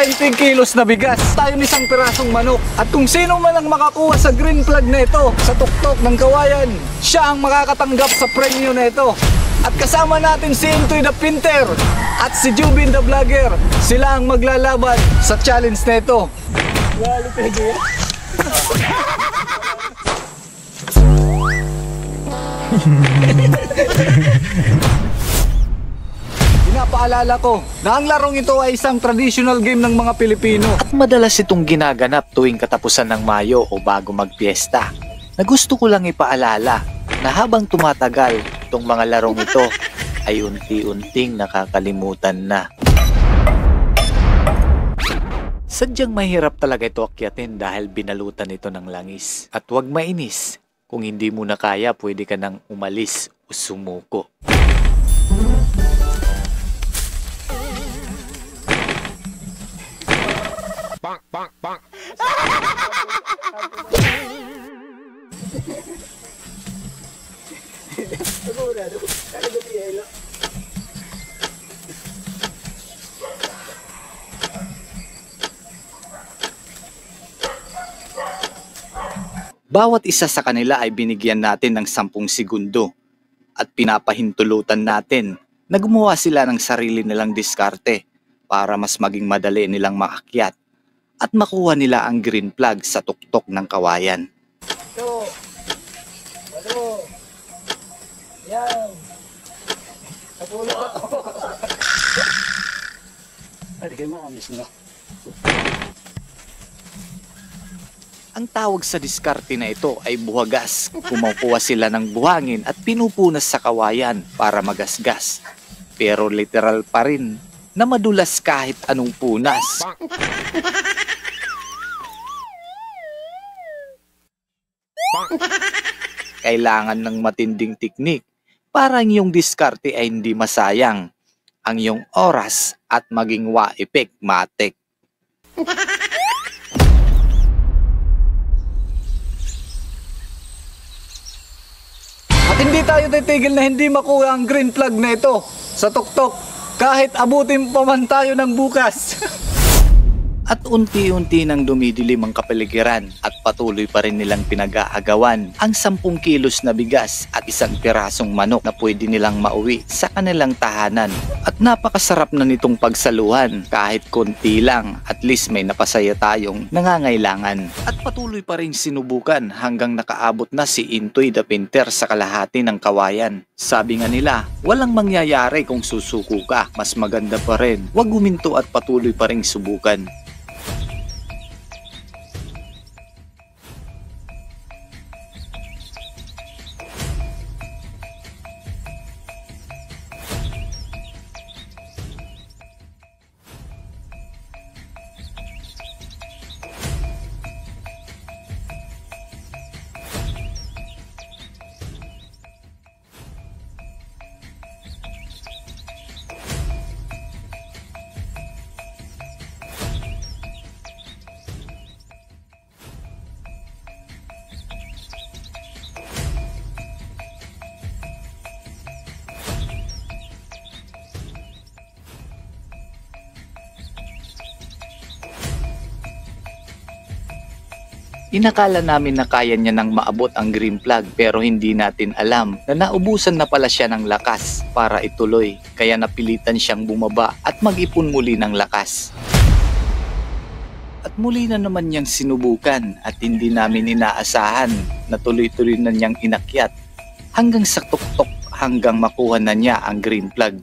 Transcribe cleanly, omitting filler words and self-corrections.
20 kilos na bigas. Tayo isang pirasong manok. At kung sino man ang makakuha sa green flag na ito, sa tuktok ng kawayan, siya ang makakatanggap sa premyo na ito. At kasama natin si Intoy the Pinter at si Jubin the Vlogger. Sila ang maglalaban sa challenge na ito. Pinapaalala ko na ang larong ito ay isang traditional game ng mga Pilipino at madalas itong ginaganap tuwing katapusan ng Mayo o bago magpiesta. Na gusto ko lang ipaalala na habang tumatagal itong mga larong ito ay unti-unting nakakalimutan na. Sadyang mahirap talaga ito akyatin dahil binalutan ito ng langis. At huwag mainis, kung hindi mo na kaya pwede ka nang umalis o sumuko. Bonk, bonk, bonk. Bawat isa sa kanila ay binigyan natin ng 10 segundo at pinapahintulutan natin na gumawa sila ng sarili nilang diskarte para mas maging madali nilang maakyat at makuha nila ang green flag sa tuktok ng kawayan. Ito. Ano? Yan. Natulog ako. Ay, kayo maamis na. Ang tawag sa diskarte na ito ay buhagas. Kumukuha sila ng buhangin at pinupunas sa kawayan para magasgas. Pero literal pa rin na madulas kahit anong punas. Kailangan ng matinding teknik para ang iyong diskarte ay hindi masayang ang iyong oras at maging wa-epek matik. At hindi tayo titigil na hindi makuha ang green flag na ito sa tuktok kahit abutin pa man tayo ng bukas. At unti-unti nang dumidilim ang kapaligiran at patuloy pa rin nilang pinag-aagawan ang 10 kilos na bigas at isang pirasong manok na pwede nilang mauwi sa kanilang tahanan. At napakasarap na nitong pagsaluhan kahit konti lang, at least may napasaya tayong nangangailangan. At patuloy pa rin sinubukan hanggang nakaabot na si Intoy the Pinter sa kalahati ng kawayan. Sabi nga nila, walang mangyayari kung susuko ka, mas maganda pa rin wag huminto at patuloy pa rin subukan. Inakala namin na kaya niya nang maabot ang green flag, pero hindi natin alam na naubusan na pala siya ng lakas para ituloy, kaya napilitan siyang bumaba at mag-ipon muli ng lakas. At muli na naman niyang sinubukan at hindi namin inaasahan na tuloy-tuloy na niyang inakyat hanggang sa tuktok hanggang makuha na niya ang green flag.